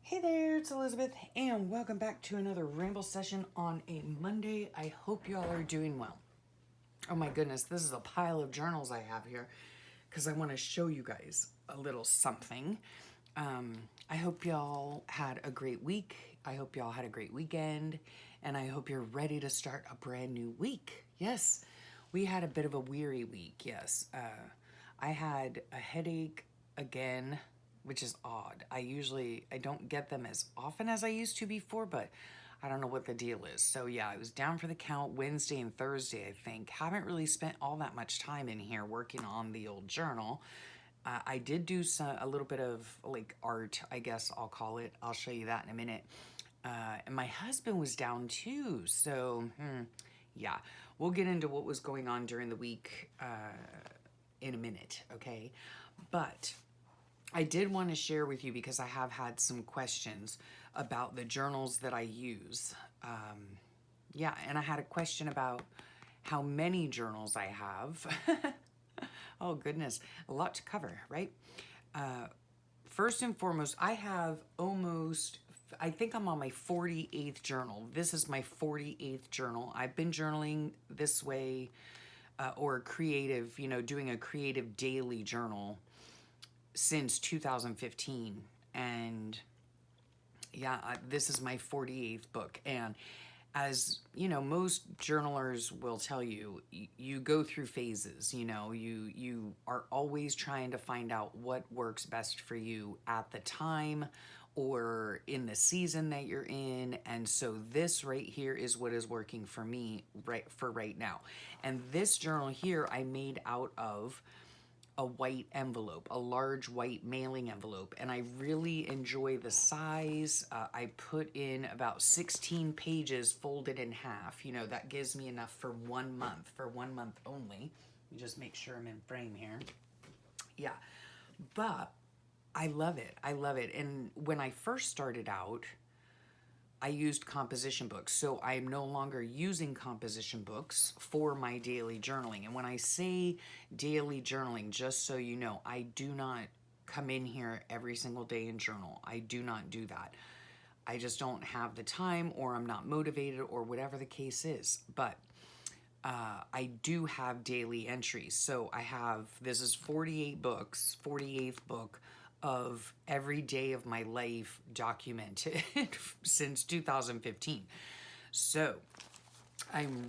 Hey there, it's Elizabeth, and welcome back to another Ramble session on a Monday. I hope y'all are doing well. Oh my goodness, this is a pile of journals I have here because I want to show you guys a little something. I hope y'all had a great week. I hope y'all had a great weekend, and I hope you're ready to start a brand new week. Yes, we had a bit of a weary week, yes. I had a headache again, which is odd. I don't get them as often as I used to before, but I don't know what the deal is. So yeah, I was down for the count Wednesday and Thursday, I think. Haven't really spent all that much time in here working on the old journal. I did do a little bit of like art, I guess I'll call it. I'll show you that in a minute. And my husband was down too. So yeah, we'll get into what was going on during the week in a minute, okay? But I did want to share with you because I have had some questions about the journals that I use. Yeah, and I had a question about how many journals I have. Oh, goodness, a lot to cover, right? First and foremost, I have I think I'm on my 48th journal. This is my 48th journal. I've been journaling this way or creative, doing a creative daily journal since 2015. And yeah, this is my 48th book. And as you know, most journalers will tell you, you go through phases. You are always trying to find out what works best for you at the time or in the season that you're in. And so this right here is what is working for me right now. And this journal here I made out of a white envelope, a large white mailing envelope, and I really enjoy the size. I put in about 16 pages folded in half. That gives me enough for 1 month only. Let me just make sure I'm in frame here. Yeah, but I love it. I love it. And when I first started out, I used composition books. So I'm no longer using composition books for my daily journaling. And when I say daily journaling, just so you know, I do not come in here every single day and journal. I do not do that. I just don't have the time, or I'm not motivated, or whatever the case is. But I do have daily entries. So this is 48 books, 48th book of every day of my life documented since 2015. So I'm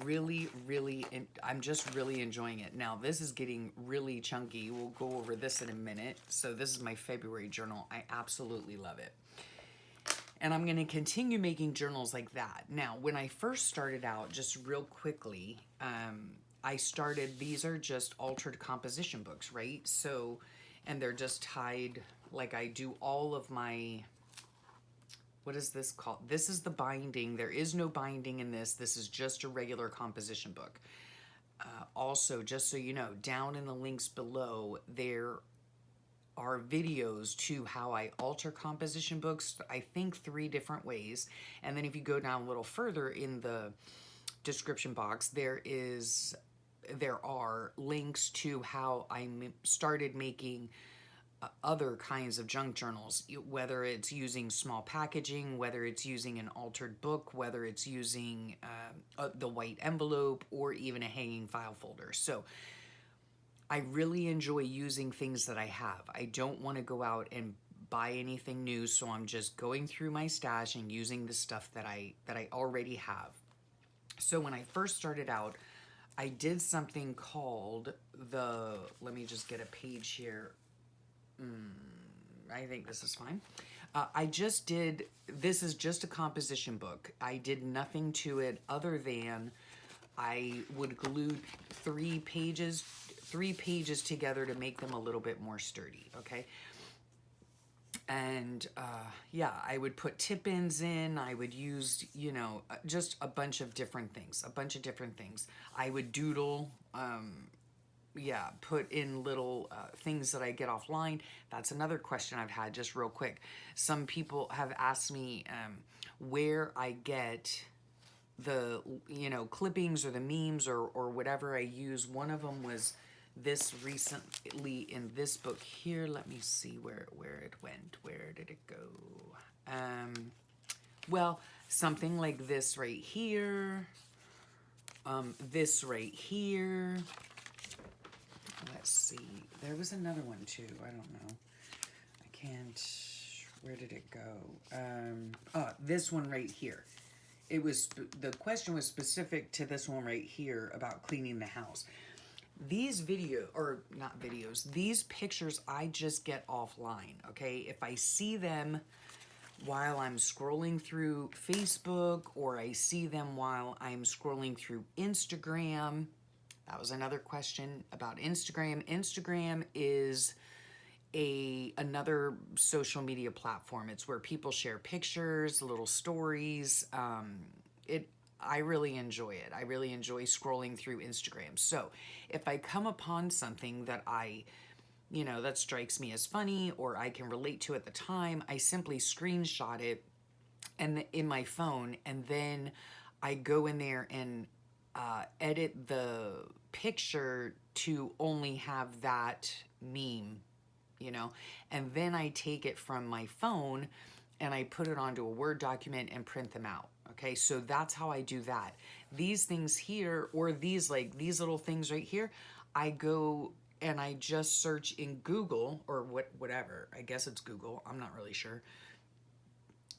I'm just really enjoying it. Now, this is getting really chunky. We'll go over this in a minute. So this is my February journal. I absolutely love it. And I'm going to continue making journals like that. Now, when I first started out, just real quickly, these are just altered composition books, right? So, and they're just tied, like I do all of my, what is this called? This is the binding. There is no binding in this. This is just a regular composition book. Also, just so you know, down in the links below, there are videos to how I alter composition books, I think 3 different ways. And then if you go down a little further in the description box, there are links to how I started making other kinds of junk journals, whether it's using small packaging, whether it's using an altered book, whether it's using the white envelope, or even a hanging file folder. So I really enjoy using things that I have. I don't want to go out and buy anything new, so I'm just going through my stash and using the stuff that I already have. So when I first started out, I did something called let me just get a page here. I think this is fine. This is just a composition book. I did nothing to it other than I would glue 3 pages together to make them a little bit more sturdy, okay? And yeah, I would put tip-ins in. I would use, just a bunch of different things, I would doodle, put in little things that I get offline. That's another question I've had, just real quick. Some people have asked me where I get the clippings or the memes or whatever I use. One of them was this recently in this book here. Let me see where it went. Where did it go? Well, something like this right here. This right here. Let's see. There was another one too. I don't know. I can't. Where did it go? This one right here. It was, the question was specific to this one right here about cleaning the house. These not videos, these pictures I just get offline, okay? If I see them while I'm scrolling through Facebook, or I see them while I'm scrolling through Instagram. That was another question about Instagram. Instagram is another social media platform. It's where people share pictures, little stories. I really enjoy it. I really enjoy scrolling through Instagram. So if I come upon something that that strikes me as funny, or I can relate to at the time, I simply screenshot it in my phone, and then I go in there and edit the picture to only have that meme, and then I take it from my phone and I put it onto a Word document and print them out. Okay, so that's how I do that. These things here, or these little things right here, I go and I just search in Google, or whatever. I guess it's Google. I'm not really sure.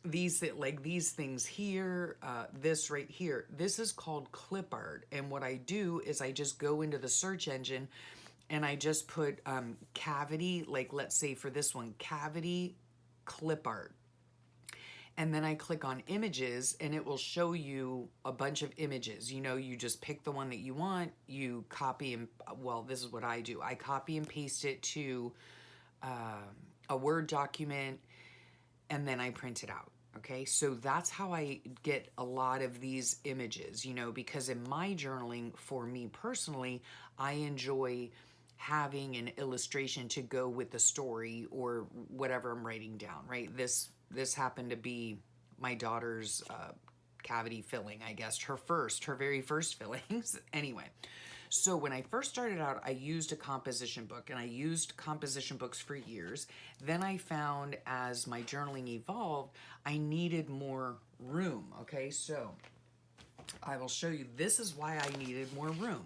These things here, this right here, this is called clip art. And what I do is I just go into the search engine and I just put cavity, let's say for this one, cavity clip art. And then I click on images, and it will show you a bunch of images. You just pick the one that you want, you copy and, well, this is what I do. I copy and paste it to a Word document, and then I print it out. Okay, so that's how I get a lot of these images, because in my journaling, for me personally, I enjoy having an illustration to go with the story or whatever I'm writing down, right? This happened to be my daughter's cavity filling, I guess, her very first fillings. Anyway, so when I first started out, I used a composition book, and I used composition books for years. Then I found, as my journaling evolved, I needed more room. Okay, so I will show you. This is why I needed more room.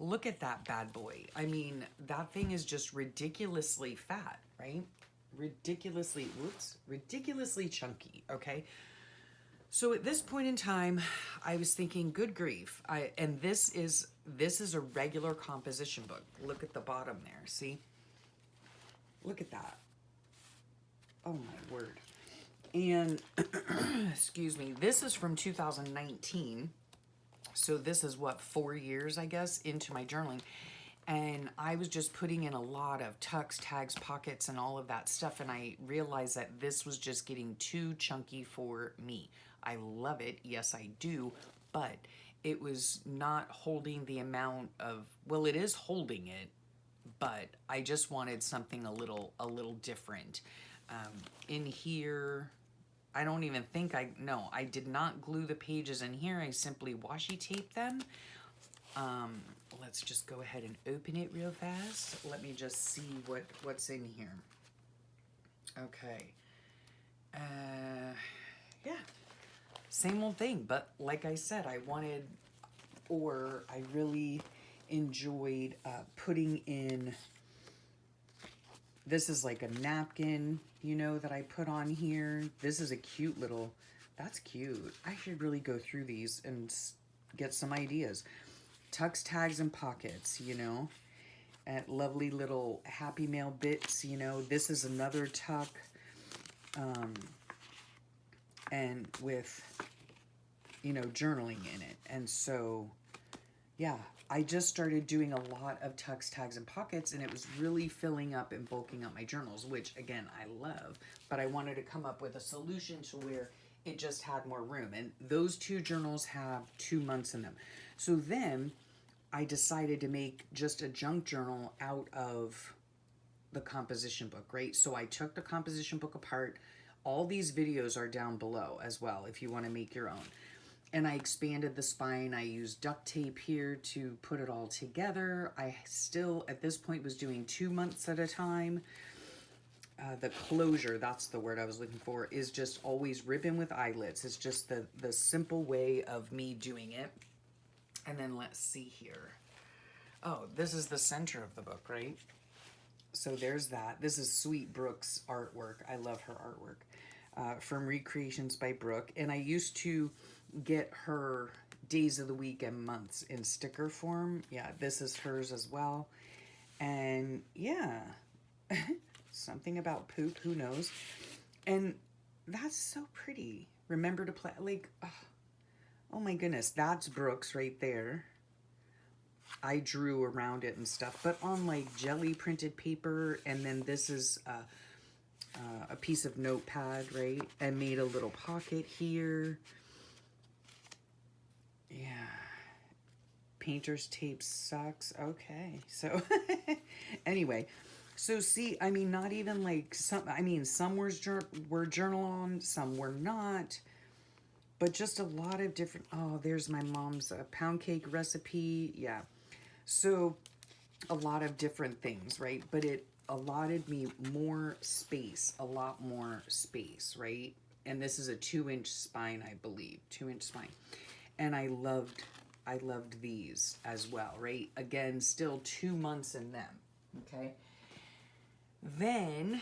Look at that bad boy. I mean, that thing is just ridiculously fat, right? Ridiculously chunky, okay? So at this point in time, I was thinking, good grief. And this is a regular composition book. Look at the bottom there, see? Look at that. Oh my word. And, excuse me, this is from 2019. So this is 4 years, I guess, into my journaling. And I was just putting in a lot of tucks, tags, pockets, and all of that stuff. And I realized that this was just getting too chunky for me. I love it. Yes, I do. But it was not holding the amount of, well, it is holding it, but I just wanted something a little different. In here, I don't even think no, I did not glue the pages in here. I simply washi taped them. Let's just go ahead and open it real fast. Let me just see what's in here. Okay. Yeah. Same old thing, but like I said, I really enjoyed putting in, this is like a napkin, that I put on here. This is a cute little, that's cute. I should really go through these and get some ideas. Tucks, tags, and pockets, at lovely little Happy Mail bits, This is another tuck, and with, journaling in it. And so, yeah, I just started doing a lot of tucks, tags, and pockets, and it was really filling up and bulking up my journals, which, again, I love. But I wanted to come up with a solution to where it just had more room. And those two journals have 2 months in them. So then I decided to make just a junk journal out of the composition book, right? So I took the composition book apart. All these videos are down below as well if you want to make your own. and I expanded the spine. I used duct tape here to put it all together. I still, at this point, was doing 2 months at a time. The closure, that's the word I was looking for, is just always ribbon with eyelets. It's just the simple way of me doing it. And then let's see here. Oh, this is the center of the book, right? So there's that. This is Sweet Brooke's artwork. I love her artwork. From Recreations by Brooke. And I used to get her days of the week and months in sticker form. Yeah, this is hers as well. And yeah, something about poop, who knows? And that's so pretty. Remember to play, like, oh my goodness, that's Brooke's right there. I drew around it and stuff, but on like jelly printed paper. And then this is a piece of notepad, right? And made a little pocket here. Yeah. Painter's tape sucks. Okay. So anyway, so see, I mean, not even like some, I mean, some were journal on, some were not. But just a lot of different, oh, there's my mom's pound cake recipe. Yeah. So a lot of different things, right? But it allotted me more space, a lot more space, right? And this is a 2-inch spine, I believe, 2-inch spine. And I loved these as well, right? Again, still 2 months in them, okay? Then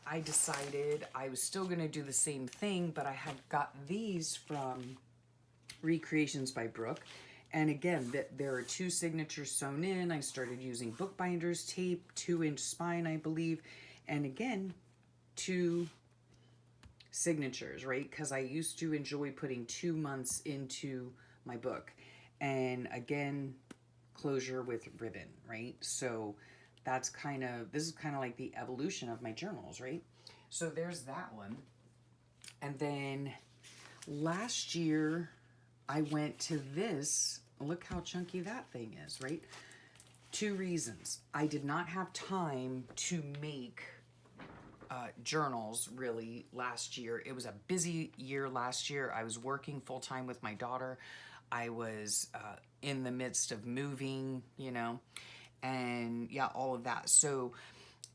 I decided I was still going to do the same thing, but I had got these from Recreations by Brooke. And again, there are 2 signatures sewn in. I started using bookbinders tape, 2-inch spine, I believe. And again, 2 signatures, right? Because I used to enjoy putting 2 months into my book. And again, closure with ribbon, right? So that's kind of, this is kind of like the evolution of my journals, right? So there's that one. And then last year I went to this. Look how chunky that thing is, right? 2 reasons. I did not have time to make journals really last year. It was a busy year last year. I was working full-time with my daughter. I was in the midst of moving, you know, and yeah, all of that. So,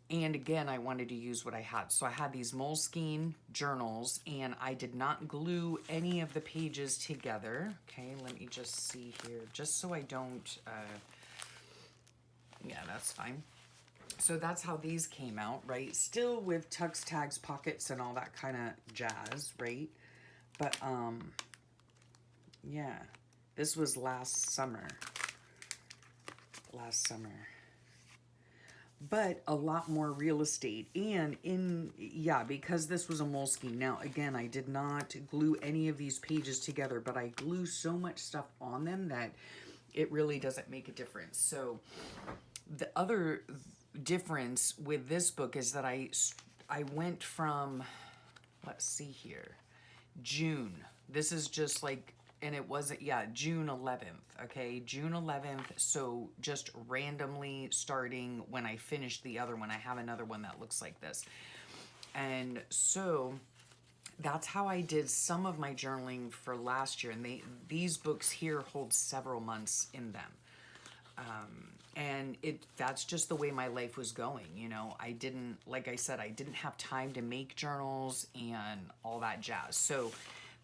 and again, I wanted to use what I had. So I had these Moleskine journals, and I did not glue any of the pages together. Okay, let me just see here, just so I don't, yeah, that's fine. So that's how these came out, right? Still with tucks, tags, pockets, and all that kind of jazz, right? But, yeah, this was last summer. But a lot more real estate. And yeah, because this was a Moleskine. Now, again, I did not glue any of these pages together, but I glue so much stuff on them that it really doesn't make a difference. So the other difference with this book is that I went from, let's see here, June. This is just like, and it wasn't, yeah, June 11th, okay? June 11th, so just randomly starting when I finished the other one. I have another one that looks like this. And so that's how I did some of my journaling for last year. And these books here hold several months in them. And that's just the way my life was going, you know. I didn't, like I said, I didn't have time to make journals and all that jazz. So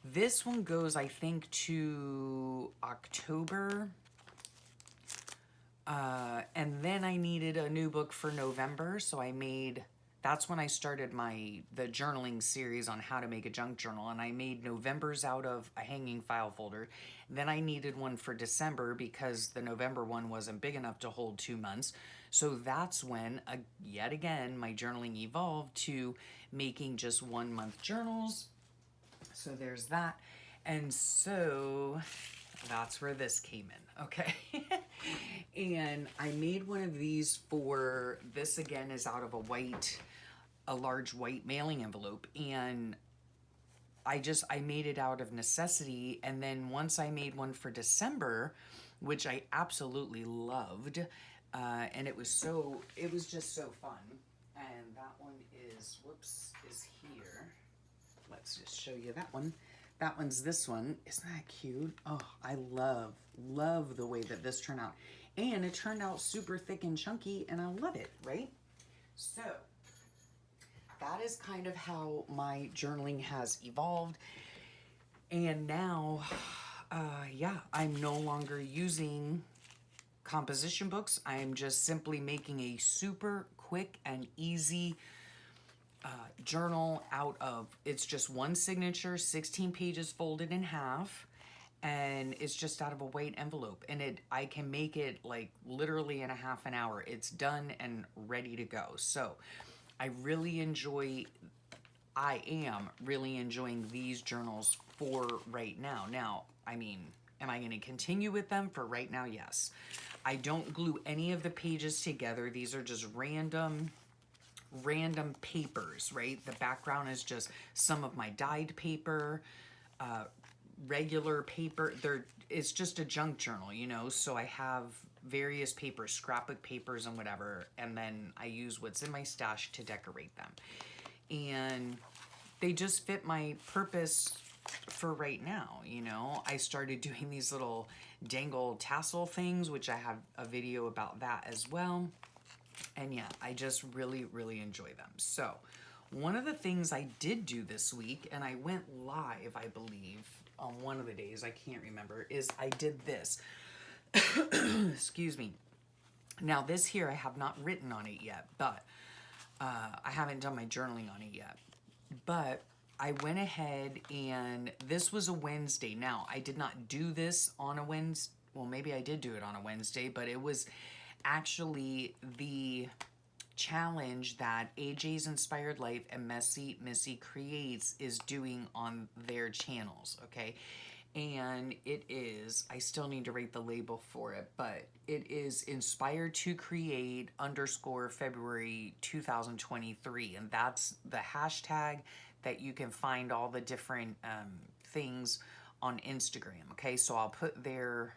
this one goes, I think, to October. And then I needed a new book for November, so I made, that's when I started the journaling series on how to make a junk journal, and I made November's out of a hanging file folder. Then I needed one for December because the November one wasn't big enough to hold 2 months. So that's when, yet again, my journaling evolved to making just 1-month journals. So there's that. And so that's where this came in, okay? And I made one of these for, this again is out of a large white mailing envelope. And I made it out of necessity. And then once I made one for December, which I absolutely loved, and it was just so fun. And that one is, is here. Let's just show you that one. that one's this one. Isn't that cute? Oh, I love the way that this turned out. And it turned out super thick and chunky, and I love it, right? So that is kind of how my journaling has evolved. And now, yeah, I'm no longer using composition books. I'm just simply making a super quick and easy journal out of, it's just one signature, 16 pages folded in half, and it's just out of a white envelope, and I can make it like literally in a half an hour. It's done and ready to go. So I am really enjoying these journals for right now. Now, I mean, am I going to continue with them for right now? Yes. I don't glue any of the pages together. These are just random papers, right? The background is just some of my dyed paper, regular paper. It's just a junk journal, you know, so I have various papers, scrapbook papers and whatever, and then I use what's in my stash to decorate them. And they just fit my purpose for right now, you know. I started doing these little dangle tassel things, which I have a video about that as well. And yeah, I just really enjoy them. So one of the things I did do this week, and I went live, I believe, on one of the days, I can't remember, is I did this. Excuse me. Now this here, I have not written on it yet, but I haven't done my journaling on it yet. But I went ahead, and this was a Wednesday. Now, I did not do this on a Wednesday. Well, maybe I did do it on a Wednesday, but it was actually the challenge that AJ's Inspired Life and Messy Missy Creates is doing on their channels, okay? And it is, I still need to rate the label for it, but it is Inspired to Create _ February 2023, and that's the hashtag that you can find all the different things on Instagram, okay? So I'll put their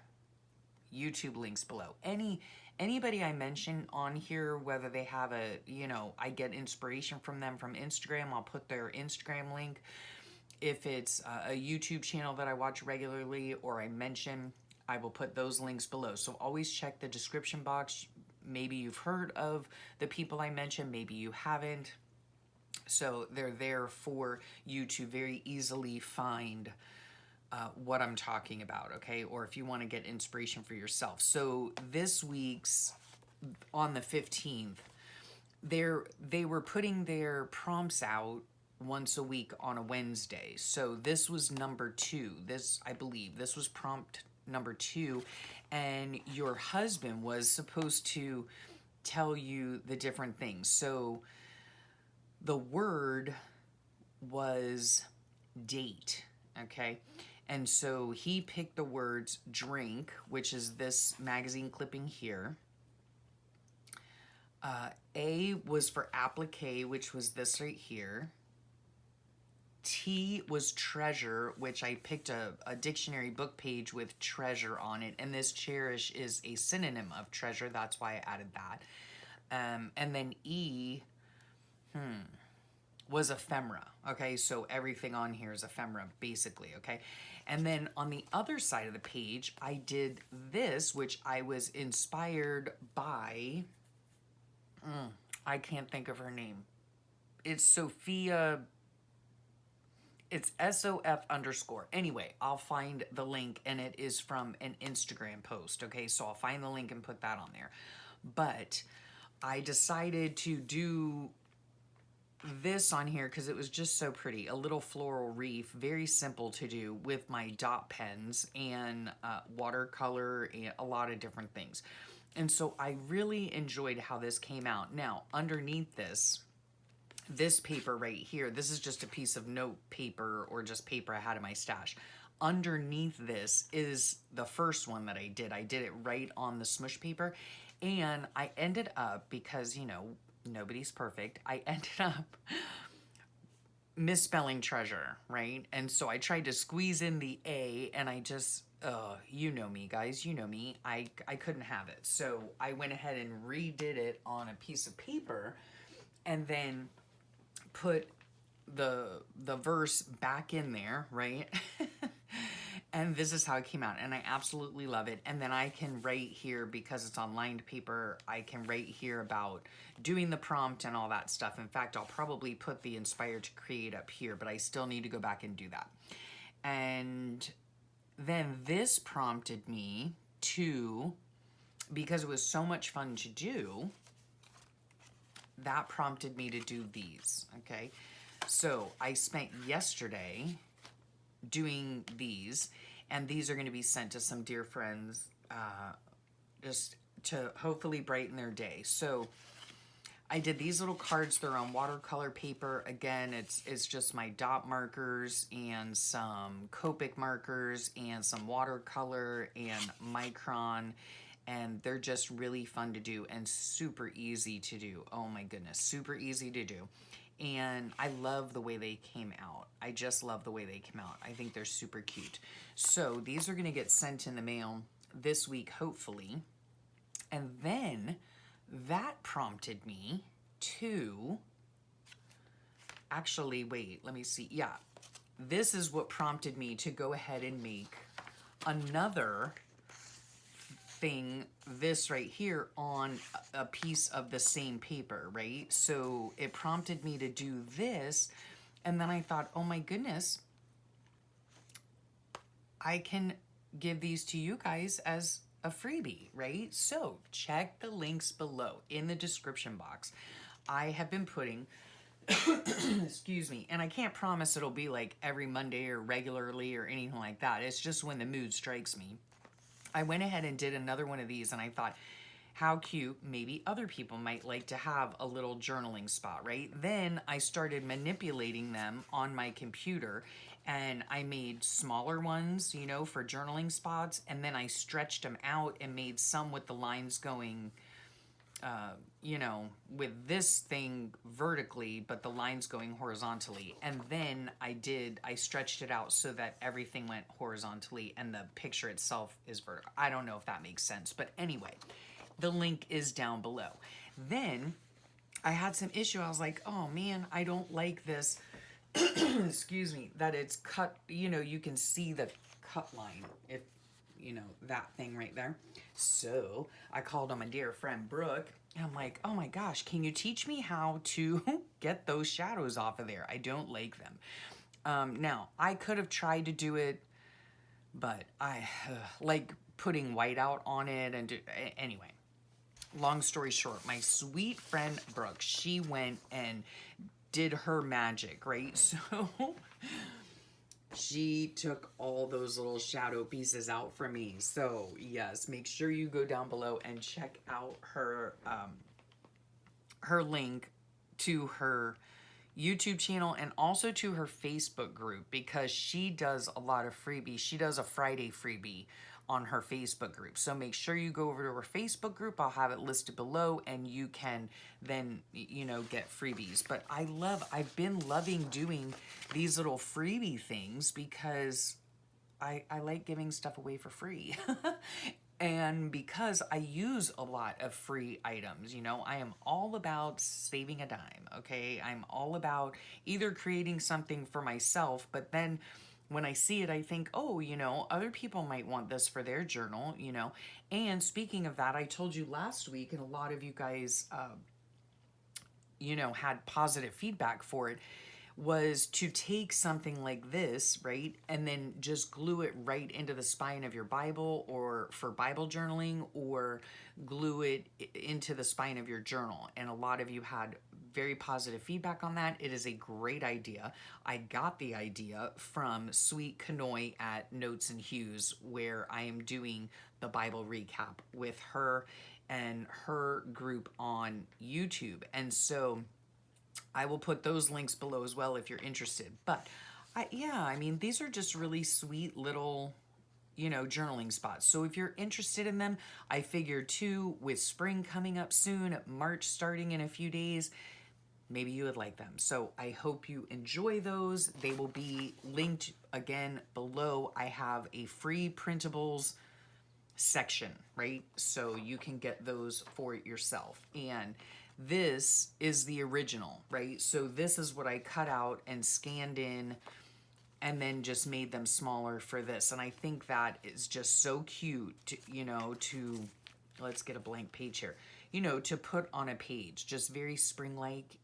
YouTube links below. Anybody I mention on here, whether they have a, you know, I get inspiration from them from Instagram, I'll put their Instagram link. If it's a YouTube channel that I watch regularly or I mention, I will put those links below. So always check the description box. Maybe you've heard of the people I mentioned, maybe you haven't. So they're there for you to very easily find what I'm talking about, okay? Or if you want to get inspiration for yourself. So this week's, on the 15th, they were putting their prompts out once a week on a Wednesday. So this was number 2. I believe this was prompt number 2, and your husband was supposed to tell you the different things. So the word was date, okay? And so he picked the words drink, which is this magazine clipping here. A was for applique, which was this right here. T was treasure, which I picked a dictionary book page with treasure on it. And this cherish is a synonym of treasure. That's why I added that. And then E, was ephemera. Okay, so everything on here is ephemera, basically, okay? And then on the other side of the page, I did this, which I was inspired by, I can't think of her name. It's Sophia, it's SOF_. Anyway, I'll find the link, and it is from an Instagram post, okay? So I'll find the link and put that on there. But I decided to do this on here because it was just so pretty. A little floral wreath, very simple to do, with my dot pens and watercolor and a lot of different things. And so I really enjoyed how this came out. Now, underneath this paper right here, this is just a piece of note paper or just paper I had in my stash. Underneath this is the first one that I did. I did it right on the Smoosh paper, and I ended up, because, you know, nobody's perfect, I ended up misspelling treasure, right? And so I tried to squeeze in the A, and I just, you know me, guys, you know me, I couldn't have it. So I went ahead and redid it on a piece of paper, and then put the verse back in there, right? And this is how it came out, and I absolutely love it. And then I can write here, because it's on lined paper, I can write here about doing the prompt and all that stuff. In fact, I'll probably put the inspire to create up here, but I still need to go back and do that. And then this prompted me to, because it was so much fun to do, that prompted me to do these, okay? So I spent yesterday doing these, and these are going to be sent to some dear friends, just to hopefully brighten their day. So I did these little cards. They're on watercolor paper. Again, it's just my dot markers and some Copic markers and some watercolor and micron, and they're just really fun to do and super easy to do. Oh my goodness, super easy to do. And I love the way they came out. I just love the way they came out. I think they're super cute. So these are going to get sent in the mail this week, hopefully. And then that prompted me to, actually, wait, let me see. Yeah, this is what prompted me to go ahead and make another thing, this right here, on a piece of the same paper, right? So it prompted me to do this, and then I thought, oh my goodness, I can give these to you guys as a freebie, right? So check the links below in the description box. I have been putting excuse me, and I can't promise it'll be like every Monday or regularly or anything like that. It's just when the mood strikes me. I went ahead and did another one of these, and I thought, how cute, maybe other people might like to have a little journaling spot, right? Then I started manipulating them on my computer, and I made smaller ones, you know, for journaling spots, and then I stretched them out and made some with the lines going, you know, with this thing vertically, but the lines going horizontally. And then I stretched it out so that everything went horizontally and the picture itself is vertical. I don't know if that makes sense, but anyway, the link is down below. Then I had some issue. I was like, oh man, I don't like this, excuse me, that it's cut, you know, you can see the cut line, if you know, that thing right there. So I called on my dear friend Brooke, and I'm like, oh my gosh, can you teach me how to get those shadows off of there? I don't like them. Now, I could have tried to do it, but I like putting white out on it and anyway. Long story short, my sweet friend Brooke, she went and did her magic, right? So she took all those little shadow pieces out for me. So yes, make sure you go down below and check out her her link to her YouTube channel and also to her Facebook group, because she does a lot of freebies. She does a Friday freebie on her Facebook group. So make sure you go over to her Facebook group. I'll have it listed below, and you can then, you know, get freebies. But I've been loving doing these little freebie things because I like giving stuff away for free. And because I use a lot of free items, you know, I am all about saving a dime, okay? I'm all about either creating something for myself, but then when I see it, I think, oh, you know, other people might want this for their journal, you know. And speaking of that, I told you last week, and a lot of you guys, you know, had positive feedback for it, was to take something like this, right, and then just glue it right into the spine of your Bible, or for Bible journaling, or glue it into the spine of your journal. And a lot of you had very positive feedback on that. It is a great idea. I got the idea from Sweet Kanoy at Notes and Hues, where I am doing the Bible recap with her and her group on YouTube. And so I will put those links below as well if you're interested. But yeah, I mean, these are just really sweet little, you know, journaling spots. So if you're interested in them, I figured too, with spring coming up soon, March starting in a few days, maybe you would like them. So I hope you enjoy those. They will be linked again below. I have a free printables section, right? So you can get those for yourself. And This is the original, right? So this is what I cut out and scanned in and then just made them smaller for this. And I think that is just so cute, to, let's get a blank page here, to put on a page, just very spring-like,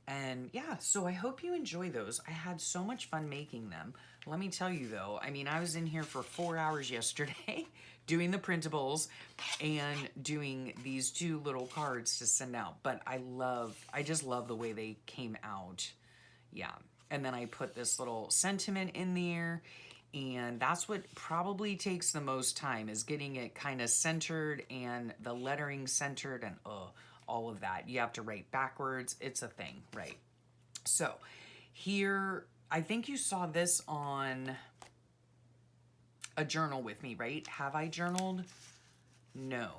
And yeah, so I hope you enjoy those. I had so much fun making them. Let me tell you though, I mean, I was in here for 4 hours yesterday doing the printables and doing these 2 little cards to send out. But I just love the way they came out. Yeah. And then I put this little sentiment in there, and that's what probably takes the most time, is getting it kind of centered and the lettering centered and all of that. You have to write backwards. It's a thing, right? So here, I think you saw this on a journal with me, right? Have I journaled? No,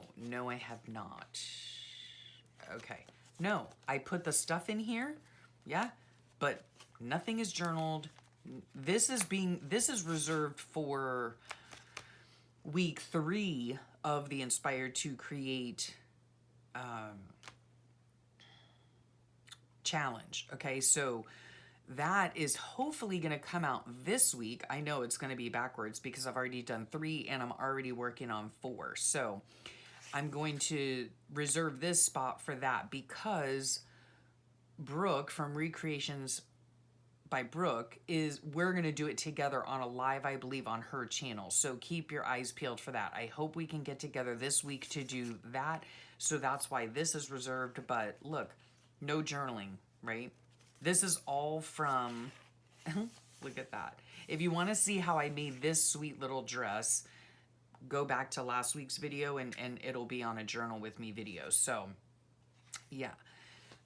I have not. Okay. No, I put the stuff in here. Yeah. But nothing is journaled. This is reserved for week 3 of the Inspired to Create challenge. Okay, so that is hopefully going to come out this week. I know it's going to be backwards because I've already done 3 and I'm already working on 4. So I'm going to reserve this spot for that because Brooke from Recreations by Brooke we're going to do it together on a live, I believe, on her channel. So keep your eyes peeled for that. I hope we can get together this week to do that. So that's why this is reserved. But look, no journaling, right? This is all from, look at that. If you want to see how I made this sweet little dress, go back to last week's video and it'll be on a journal with me video. So yeah.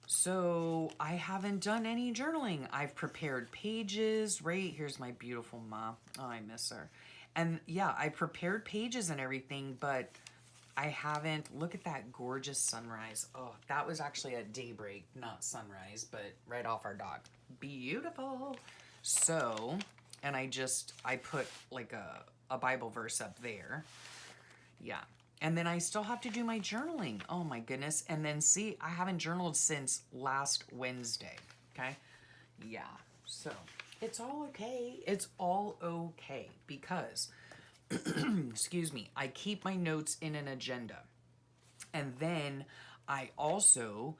So I haven't done any journaling. I've prepared pages, right? Here's my beautiful mom. Oh, I miss her. And yeah, I prepared pages and everything, but I haven't. Look at that gorgeous sunrise. Oh, that was actually at daybreak, not sunrise, but right off our dock. Beautiful. So, and I put like a Bible verse up there. Yeah. And then I still have to do my journaling. Oh my goodness. And then see, I haven't journaled since last Wednesday. Okay. Yeah. So it's all okay. It's all okay because, excuse me, I keep my notes in an agenda. And then I also,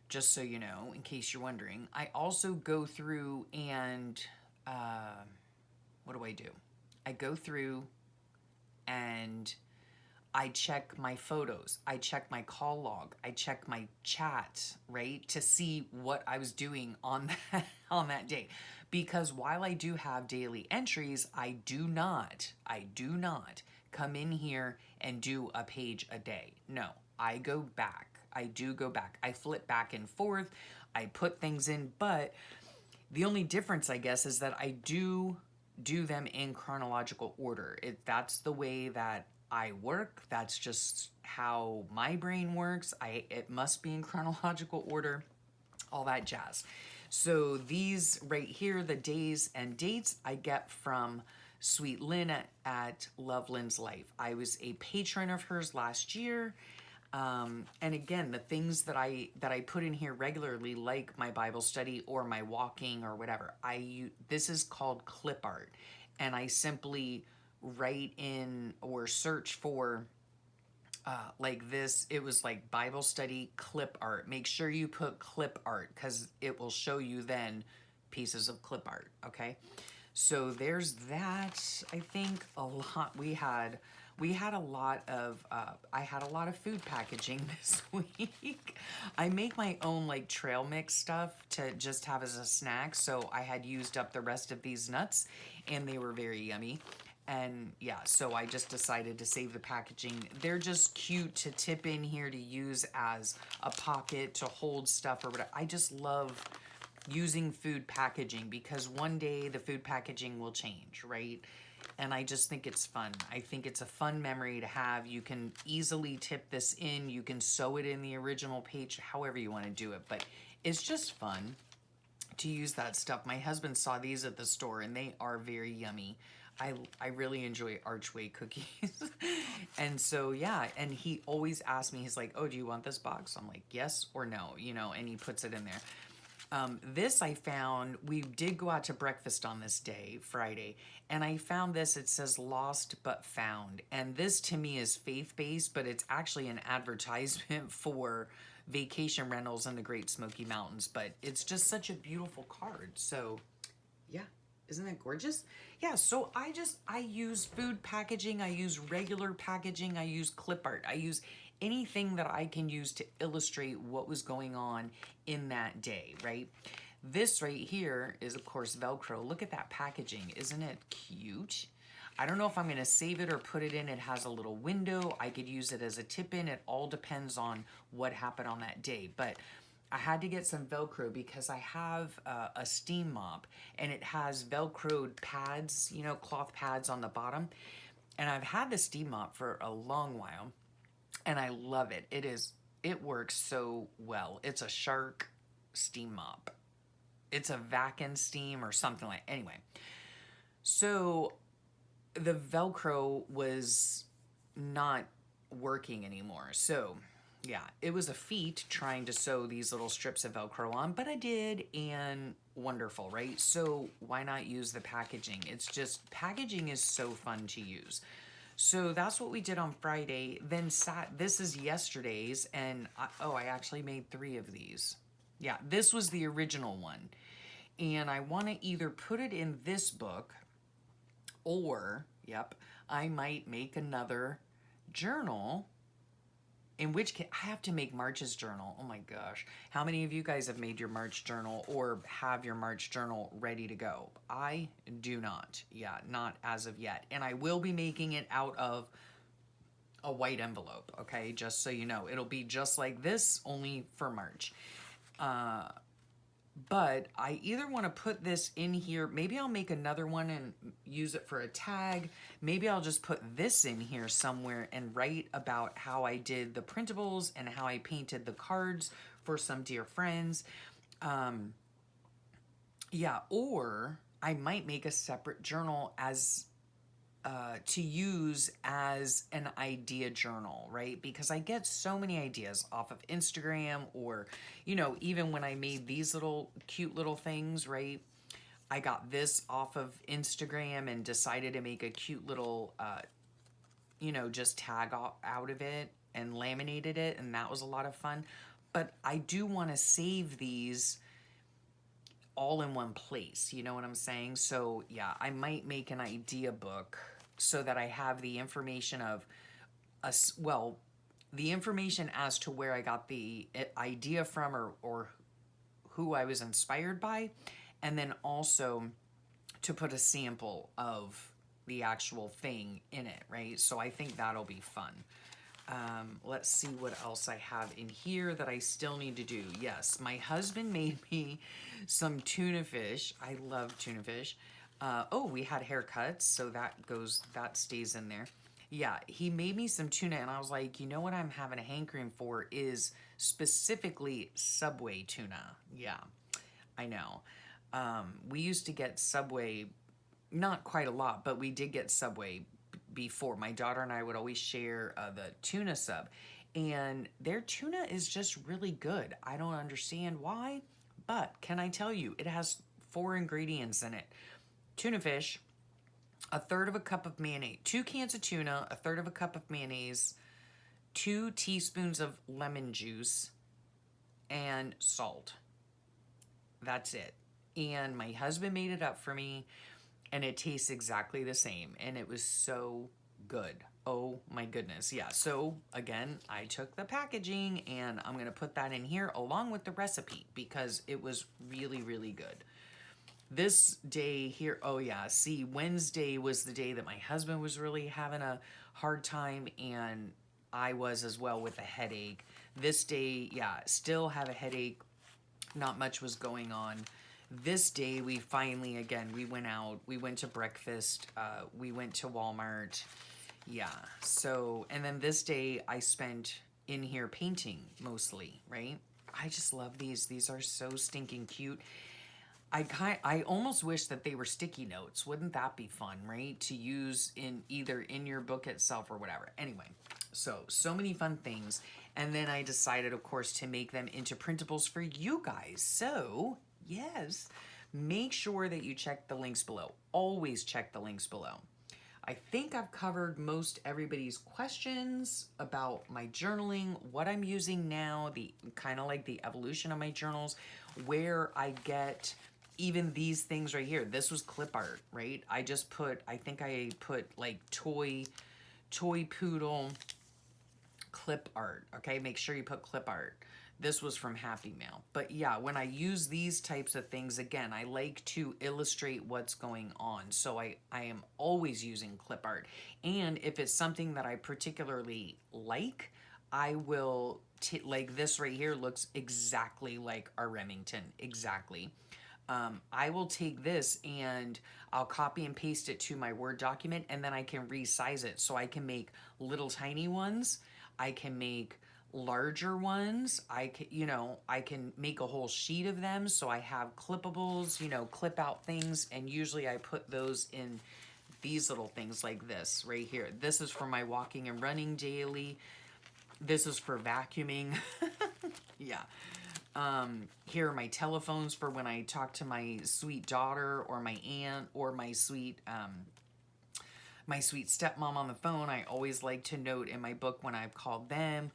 just so you know, in case you're wondering, I also go through and, what do? I go through and I check my photos, I check my call log, I check my chat, right? To see what I was doing on that day. Because while I do have daily entries, I do not come in here and do a page a day. No, I go back. I do go back. I flip back and forth. I put things in, but the only difference, I guess, is that I do them in chronological order. That's the way that I work. That's just how my brain works. It must be in chronological order, all that jazz. So these right here, the days and dates, I get from Sweet Lynn at Love Lynn's Life. I was a patron of hers last year. And again, the things that I put in here regularly, like my Bible study or my walking or whatever, this is called clip art. And I simply write in or search for like this. It was like Bible study clip art. Make sure you put clip art because it will show you then pieces of clip art. Okay, so there's that. I think a lot we had a lot of I had a lot of food packaging this week. I make my own like trail mix stuff to just have as a snack, so I had used up the rest of these nuts and they were very yummy. And yeah, so I just decided to save the packaging. They're just cute to tip in here to use as a pocket to hold stuff or whatever. I just love using food packaging because one day the food packaging will change, right? And I just think it's fun. I think it's a fun memory to have. You can easily tip this in. You can sew it in the original page, however you want to do it. But it's just fun to use that stuff. My husband saw these at the store and they are very yummy. I really enjoy archway cookies. And so, yeah, and he always asks me, he's like, oh, do you want this box? I'm like, yes or no, you know, and he puts it in there. This I found, we did go out to breakfast on this day, Friday, and I found this, it says lost but found. And this to me is faith-based, but it's actually an advertisement for vacation rentals in the Great Smoky Mountains. But it's just such a beautiful card. So yeah, isn't that gorgeous? Yeah, so I use food packaging, I use regular packaging, I use clip art, I use anything that I can use to illustrate what was going on in that day, right? This right here is, of course, Velcro. Look at that packaging. Isn't it cute? I don't know if I'm going to save it or put it in. It has a little window. I could use it as a tip-in. It all depends on what happened on that day. But I had to get some Velcro because I have a steam mop, and it has Velcroed pads, you know, cloth pads on the bottom. And I've had the steam mop for a long while, and I love it. It works so well. It's a Shark steam mop. It's a vac and steam or something like, anyway. So the Velcro was not working anymore. So yeah, it was a feat trying to sew these little strips of Velcro on, but I did, and wonderful, right? So why not use the packaging? It's just, packaging is so fun to use. So that's what we did on Friday. Then this is yesterday's, and I actually made 3 of these. Yeah, this was the original one. And I want to either put it in this book, or, yep, I might make another journal. In which case, I have to make March's journal. Oh my gosh. How many of you guys have made your March journal or have your March journal ready to go? I do not. Yeah, not as of yet. And I will be making it out of a white envelope, okay? Just so you know. It'll be just like this, only for March. But I either want to put this in here. Maybe I'll make another one and use it for a tag. Maybe I'll just put this in here somewhere and write about how I did the printables and how I painted the cards for some dear friends. Yeah, or I might make a separate journal as to use as an idea journal, right? Because I get so many ideas off of Instagram, or, you know, even when I made these little cute little things, right? I got this off of Instagram and decided to make a cute little, you know, just tag out of it and laminated it. And that was a lot of fun. But I do want to save these all in one place. You know what I'm saying? So yeah, I might make an idea book so that I have the information of the information as to where I got the idea from, or who I was inspired by, and then also to put a sample of the actual thing in it, right? So I think that'll be fun. Let's see what else I have in here that I still need to do. Yes, my husband made me some tuna fish. I love tuna fish. Oh, we had haircuts, so that stays in there. Yeah, he made me some tuna, and I was like, you know what I'm having a hankering for is specifically Subway tuna. Yeah, I know. We used to get Subway, not quite a lot, but we did get Subway before. My daughter and I would always share the tuna sub, and their tuna is just really good. I don't understand why, but can I tell you, it has 4 ingredients in it. Tuna fish, a third of a cup of mayonnaise, 2 cans of tuna, a third of a cup of mayonnaise, 2 teaspoons of lemon juice, and salt. That's it. And my husband made it up for me, and it tastes exactly the same, and it was so good. Oh my goodness. Yeah, so again, I took the packaging, and I'm going to put that in here along with the recipe because it was really, really good. This day here, oh yeah, see, Wednesday was the day that my husband was really having a hard time, and I was as well with a headache. This day, yeah, still have a headache. Not much was going on. This day, we finally, again, we went out. We went to breakfast. We went to Walmart. Yeah, so, and then this day, I spent in here painting mostly, right? I just love these. These are so stinking cute. I almost wish that they were sticky notes. Wouldn't that be fun, right? To use either in your book itself or whatever. Anyway, so many fun things. And then I decided, of course, to make them into printables for you guys. So, yes, make sure that you check the links below. Always check the links below. I think I've covered most everybody's questions about my journaling, what I'm using now, the kind of like the evolution of my journals, where I get even these things right here. This was clip art, right? I think I put like toy poodle clip art. Okay, make sure you put clip art. This was from Happy Mail. But yeah, when I use these types of things, again, I like to illustrate what's going on. So I am always using clip art. And if it's something that I particularly like, I will, like this right here looks exactly like our Remington, exactly. I will take this and I'll copy and paste it to my Word document, and then I can resize it. So I can make little tiny ones. I can make larger ones. I can make a whole sheet of them. So I have clippables, clip out things. And usually I put those in these little things like this right here. This is for my walking and running daily. This is for vacuuming. Yeah. Here are my telephones for when I talk to my sweet daughter or my aunt or my sweet stepmom on the phone. I always like to note in my book when I've called them,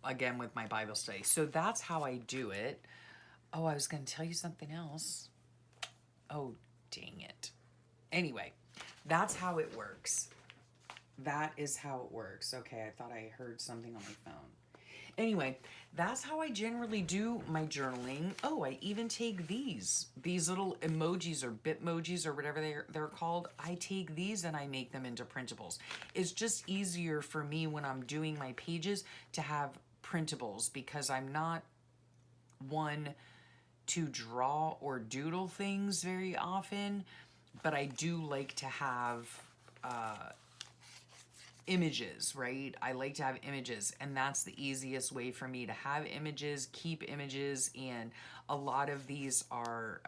again with my Bible study. So that's how I do it. Oh, I was going to tell you something else. Oh, dang it. Anyway, that's how it works. That is how it works. Okay, I thought I heard something on my phone. Anyway, that's how I generally do my journaling. Oh, I even take these little emojis or bitmojis or whatever they're called. I take these and I make them into printables. It's just easier for me when I'm doing my pages to have printables because I'm not one to draw or doodle things very often, but I do like to have images, right? I like to have images, and that's the easiest way for me to have images, keep images, and a lot of these are,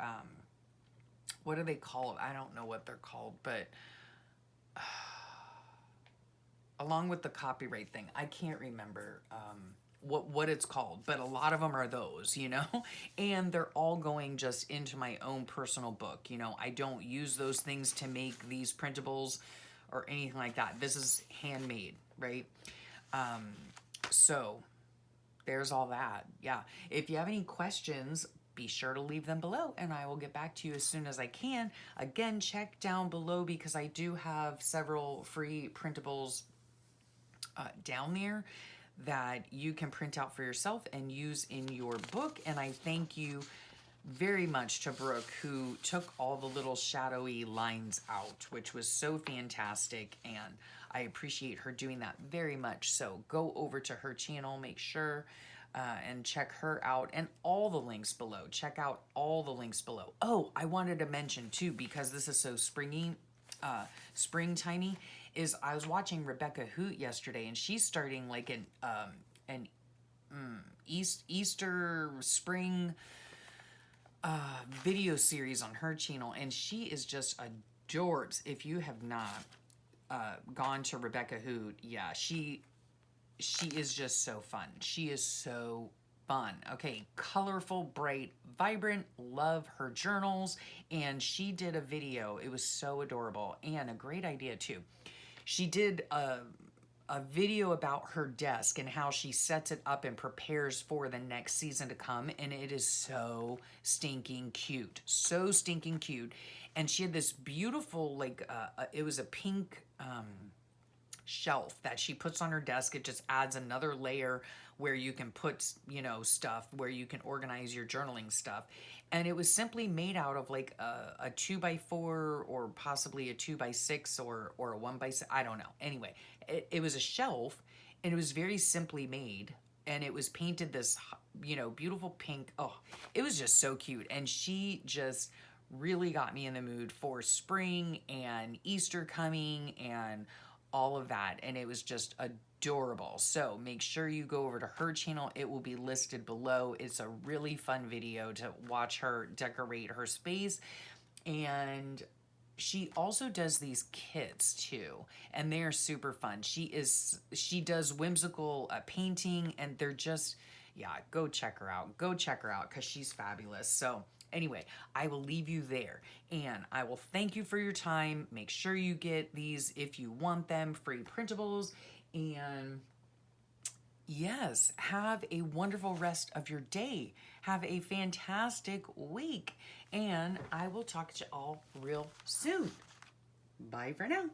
what are they called? I don't know what they're called, but along with the copyright thing, I can't remember what it's called, but a lot of them are those, and they're all going just into my own personal book. I don't use those things to make these printables or anything like that. This is handmade, right? So there's all that. Yeah. If you have any questions, be sure to leave them below and I will get back to you as soon as I can. Again, check down below because I do have several free printables down there that you can print out for yourself and use in your book. And I thank you very much to Brooke, who took all the little shadowy lines out, which was so fantastic, and I appreciate her doing that very much. So go over to her channel, make sure and check her out, and all the links below. Check out all the links below. Oh, I wanted to mention too, because this is so springy, springtimey, is I was watching Rebecca Hoot yesterday, and she's starting like an Easter spring video series on her channel, and she is just adorbs. If you have not gone to Rebecca Hoot, yeah, she is just so fun. She is so fun. Okay, colorful, bright, vibrant, love her journals, and she did a video. It was so adorable and a great idea too. She did a video about her desk and how she sets it up and prepares for the next season to come, and it is so stinking cute. So stinking cute. And she had this beautiful, like, it was a pink shelf that she puts on her desk. It just adds another layer where you can put, stuff, where you can organize your journaling stuff. And it was simply made out of like a 2x4 or possibly a 2x6 or a 1x6. I don't know. Anyway, it was a shelf, and it was very simply made, and it was painted this, beautiful pink. Oh, it was just so cute. And she just really got me in the mood for spring and Easter coming and all of that, and it was just adorable. So make sure you go over to her channel. It will be listed below. It's a really fun video to watch her decorate her space. And she also does these kits too, and they're super fun. She does whimsical painting, and they're just, yeah, go check her out. Go check her out because she's fabulous. So anyway, I will leave you there, and I will thank you for your time. Make sure you get these if you want them, free printables, and yes, have a wonderful rest of your day. Have a fantastic week, and I will talk to you all real soon. Bye for now.